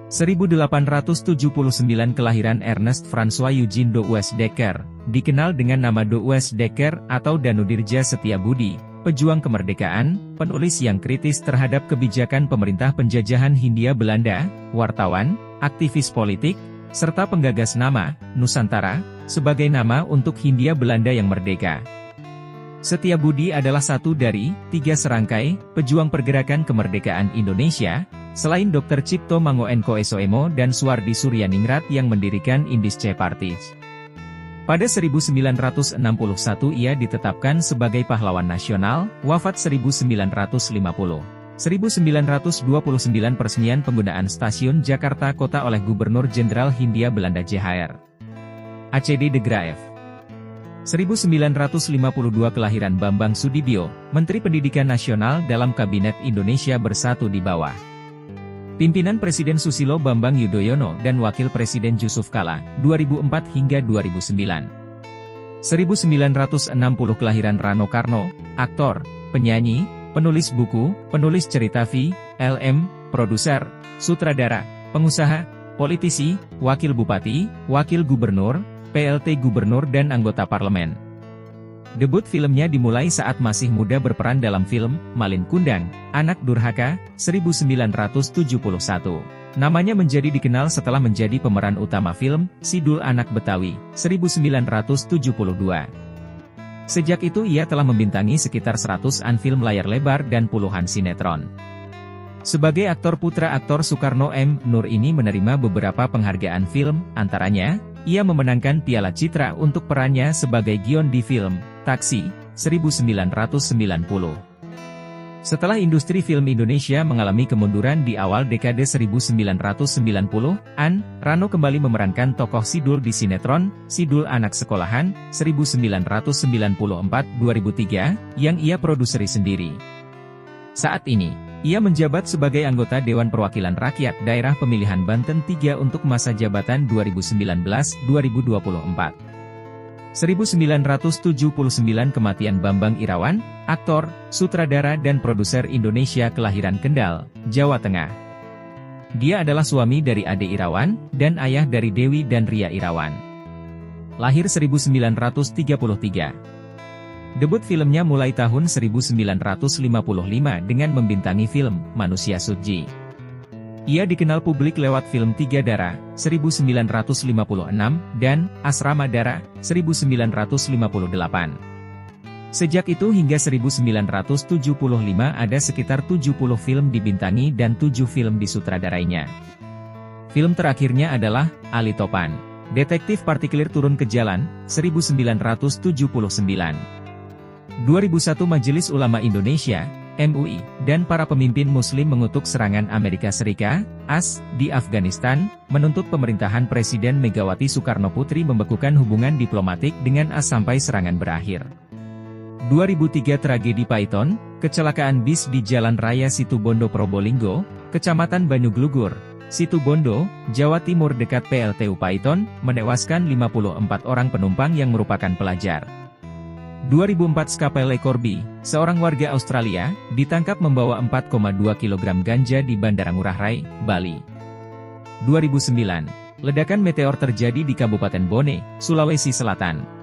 1879 kelahiran Ernest François Eugene Douwes Dekker, dikenal dengan nama Douwes Dekker atau Danudirja Setiabudi, pejuang kemerdekaan, penulis yang kritis terhadap kebijakan pemerintah penjajahan Hindia Belanda, wartawan, aktivis politik, serta penggagas nama Nusantara sebagai nama untuk Hindia Belanda yang merdeka. Setiabudi adalah satu dari 3 serangkai pejuang pergerakan kemerdekaan Indonesia, selain Dr. Cipto Mangunkusumo dan Suwardi Suryaningrat yang mendirikan Indische Parties. Pada 1961 ia ditetapkan sebagai pahlawan nasional, wafat 1950. 1929 peresmian penggunaan stasiun Jakarta Kota oleh Gubernur Jenderal Hindia Belanda J.H.R. ACD de Graaf. 1952 kelahiran Bambang Sudibyo, Menteri Pendidikan Nasional dalam Kabinet Indonesia Bersatu di bawah pimpinan Presiden Susilo Bambang Yudhoyono dan Wakil Presiden Jusuf Kalla, 2004 hingga 2009. 1960 kelahiran Rano Karno, aktor, penyanyi, penulis buku, penulis cerita film, produser, sutradara, pengusaha, politisi, wakil bupati, wakil gubernur, PLT gubernur dan anggota parlemen. Debut filmnya dimulai saat masih muda berperan dalam film Malin Kundang, Anak Durhaka, 1971. Namanya menjadi dikenal setelah menjadi pemeran utama film Sidul Anak Betawi, 1972. Sejak itu ia telah membintangi sekitar 100-an film layar lebar dan puluhan sinetron. Sebagai aktor putra aktor Soekarno M. Nur ini menerima beberapa penghargaan film, antaranya, ia memenangkan Piala Citra untuk perannya sebagai Gion di film Taksi, 1990. Setelah industri film Indonesia mengalami kemunduran di awal dekade 1990-an, Rano kembali memerankan tokoh Sidul di sinetron Sidul Anak Sekolahan, 1994-2003, yang ia produseri sendiri. Saat ini, ia menjabat sebagai anggota Dewan Perwakilan Rakyat Daerah Pemilihan Banten III untuk masa jabatan 2019-2024. 1979 kematian Bambang Irawan, aktor, sutradara dan produser Indonesia kelahiran Kendal, Jawa Tengah. Dia adalah suami dari Ade Irawan, dan ayah dari Dewi dan Ria Irawan. Lahir 1933. Debut filmnya mulai tahun 1955 dengan membintangi film Manusia Suci. Ia dikenal publik lewat film Tiga Darah, 1956, dan Asrama Dara, 1958. Sejak itu hingga 1975 ada sekitar 70 film dibintangi dan 7 film disutradarainya. Film terakhirnya adalah Ali Topan, Detektif Partikelir Turun ke Jalan, 1979. 2001 Majelis Ulama Indonesia, MUI, dan para pemimpin Muslim mengutuk serangan Amerika Serikat, AS, di Afghanistan, menuntut pemerintahan Presiden Megawati Soekarno Putri membekukan hubungan diplomatik dengan AS sampai serangan berakhir. 2003 Tragedi Python, kecelakaan bis di Jalan Raya Situbondo Probolinggo, Kecamatan Banyuglugur, Situbondo, Jawa Timur dekat PLTU Python, menewaskan 54 orang penumpang yang merupakan pelajar. 2004 Skapele Corby, seorang warga Australia, ditangkap membawa 4,2 kg ganja di Bandara Ngurah Rai, Bali. 2009, ledakan meteor terjadi di Kabupaten Bone, Sulawesi Selatan.